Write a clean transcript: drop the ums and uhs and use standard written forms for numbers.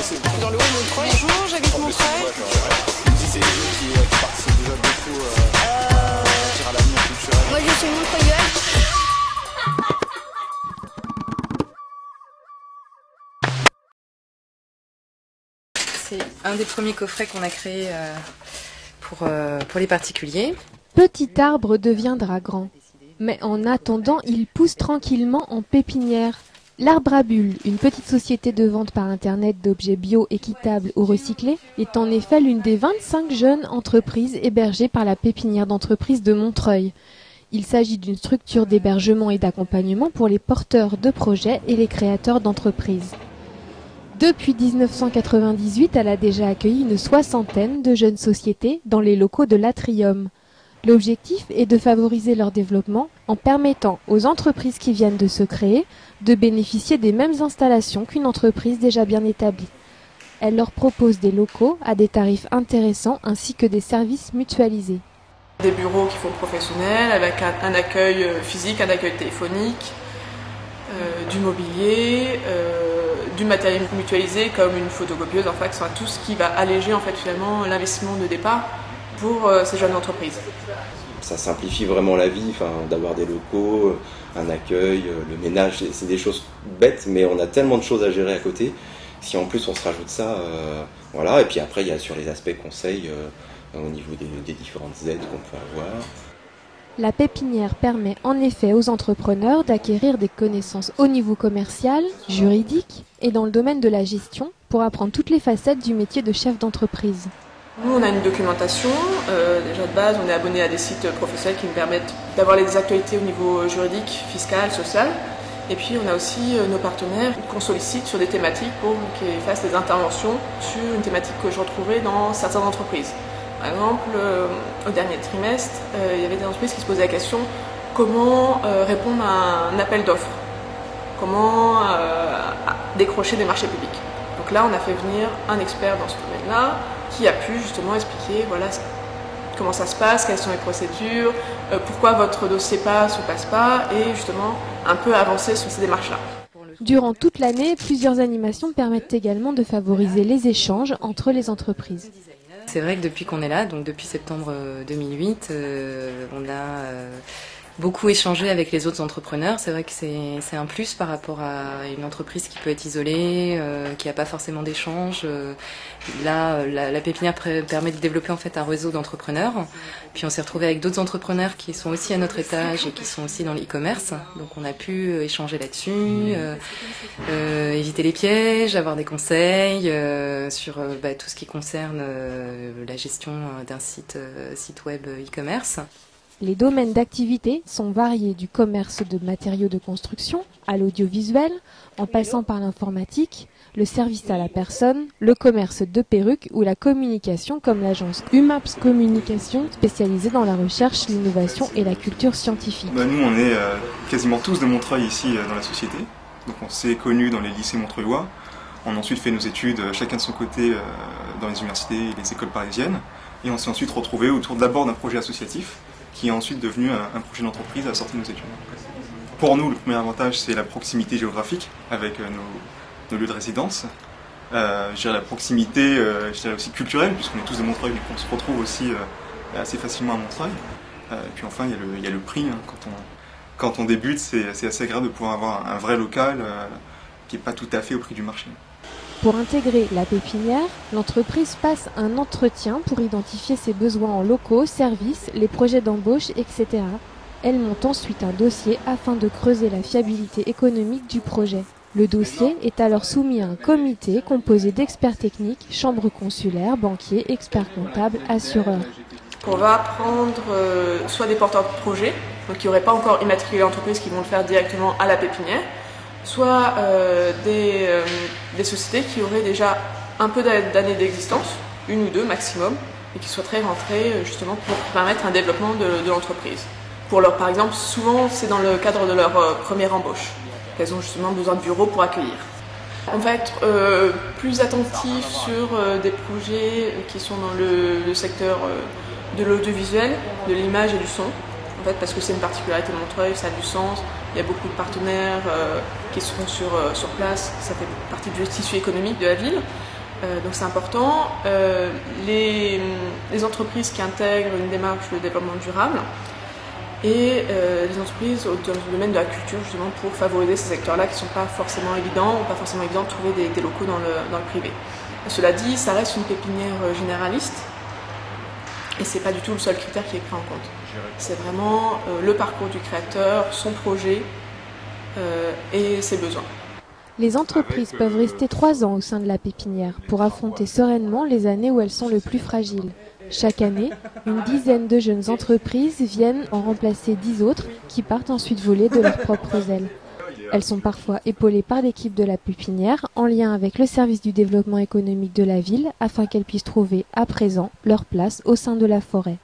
Dans le haut de Montreuil. Bonjour, j'habite Montreuil. C'est des jeunes qui participent déjà beaucoup à l'avenir culturel. Moi je suis montreuilloise. C'est un des premiers coffrets qu'on a créé pour les particuliers. Petit arbre deviendra grand. Mais en attendant, il pousse tranquillement en pépinière. L'Arbre à Bulles, une petite société de vente par internet d'objets bio, équitables ou recyclés, est en effet l'une des 25 jeunes entreprises hébergées par la pépinière d'entreprise de Montreuil. Il s'agit d'une structure d'hébergement et d'accompagnement pour les porteurs de projets et les créateurs d'entreprises. Depuis 1998, elle a déjà accueilli une soixantaine de jeunes sociétés dans les locaux de l'Atrium. L'objectif est de favoriser leur développement en permettant aux entreprises qui viennent de se créer de bénéficier des mêmes installations qu'une entreprise déjà bien établie. Elle leur propose des locaux à des tarifs intéressants ainsi que des services mutualisés. Des bureaux qui font professionnels avec un accueil physique, un accueil téléphonique, du mobilier, du matériel mutualisé comme une photocopieuse, en fait, tout ce qui va alléger en fait, finalement l'investissement de départ pour ces jeunes entreprises. Ça simplifie vraiment la vie, d'avoir des locaux, un accueil, le ménage, c'est des choses bêtes, mais on a tellement de choses à gérer à côté. Si en plus on se rajoute ça, voilà. Et puis après, il y a sur les aspects conseils au niveau des différentes aides qu'on peut avoir. La pépinière permet en effet aux entrepreneurs d'acquérir des connaissances au niveau commercial, juridique et dans le domaine de la gestion pour apprendre toutes les facettes du métier de chef d'entreprise. Nous, on a une documentation. Déjà de base, on est abonné à des sites professionnels qui nous permettent d'avoir les actualités au niveau juridique, fiscal, social. Et puis, on a aussi nos partenaires qu'on sollicite sur des thématiques pour qu'ils fassent des interventions sur une thématique que je retrouvais dans certaines entreprises. Par exemple, au dernier trimestre, il y avait des entreprises qui se posaient la question comment répondre à un appel d'offres, comment décrocher des marchés publics. Donc là, on a fait venir un expert dans ce domaine-là qui a pu justement expliquer voilà, comment ça se passe, quelles sont les procédures, pourquoi votre dossier passe ou passe pas, et justement un peu avancer sur ces démarches-là. Durant toute l'année, plusieurs animations permettent également de favoriser les échanges entre les entreprises. C'est vrai que depuis qu'on est là, donc depuis septembre 2008, on a beaucoup échangé avec les autres entrepreneurs. C'est vrai que c'est un plus par rapport à une entreprise qui peut être isolée, qui n'a pas forcément d'échange. Là, la pépinière permet de développer en fait un réseau d'entrepreneurs. Puis on s'est retrouvé avec d'autres entrepreneurs qui sont aussi à notre étage et qui sont aussi dans l'e-commerce. Donc on a pu échanger là-dessus, éviter les pièges, avoir des conseils sur tout ce qui concerne la gestion d'un site web e-commerce. Les domaines d'activité sont variés du commerce de matériaux de construction à l'audiovisuel, en passant par l'informatique, le service à la personne, le commerce de perruques ou la communication comme l'agence UMAPS Communication spécialisée dans la recherche, l'innovation et la culture scientifique. Nous on est quasiment tous de Montreuil ici dans la société, donc on s'est connus dans les lycées montreuillois, on a ensuite fait nos études chacun de son côté dans les universités et les écoles parisiennes, et on s'est ensuite retrouvés autour d'abord d'un projet associatif qui est ensuite devenu un projet d'entreprise à la sortie de nos études. Pour nous, le premier avantage, c'est la proximité géographique avec nos lieux de résidence. Je dirais la proximité je dirais aussi culturelle, puisqu'on est tous de Montreuil, donc on se retrouve aussi assez facilement à Montreuil. Et puis enfin, il y a le prix. Quand on débute, c'est assez agréable de pouvoir avoir un vrai local qui n'est pas tout à fait au prix du marché. Pour intégrer la pépinière, l'entreprise passe un entretien pour identifier ses besoins en locaux, services, les projets d'embauche, etc. Elle monte ensuite un dossier afin de creuser la fiabilité économique du projet. Le dossier est alors soumis à un comité composé d'experts techniques, chambres consulaires, banquiers, experts comptables, assureurs. On va prendre soit des porteurs de projets, donc qui n'auraient pas encore immatriculé l'entreprise, qui vont le faire directement à la pépinière, soit des sociétés qui auraient déjà un peu d'années d'existence, une ou deux maximum, et qui souhaiteraient rentrer justement pour permettre un développement de l'entreprise. Par exemple, souvent c'est dans le cadre de leur première embauche, qu'elles ont justement besoin de bureaux pour accueillir. On va être plus attentif sur des projets qui sont dans le secteur de l'audiovisuel, de l'image et du son, en fait, parce que c'est une particularité de Montreuil, ça a du sens, Il y a beaucoup de partenaires qui seront sur place, ça fait partie du tissu économique de la ville. Donc c'est important. Les entreprises qui intègrent une démarche de développement durable et les entreprises dans le domaine de la culture justement pour favoriser ces secteurs-là qui ne sont pas forcément évidents ou pas forcément évident de trouver des locaux dans le privé. Cela dit, ça reste une pépinière généraliste et c'est pas du tout le seul critère qui est pris en compte. C'est vraiment le parcours du créateur, son projet et ses besoins. Les entreprises peuvent rester 3 ans au sein de la pépinière pour affronter sereinement les années où elles sont le plus fragiles. Chaque année, une dizaine de jeunes entreprises viennent en remplacer 10 autres qui partent ensuite voler de leurs propres ailes. Elles sont parfois épaulées par l'équipe de la pépinière en lien avec le service du développement économique de la ville afin qu'elles puissent trouver à présent leur place au sein de la forêt.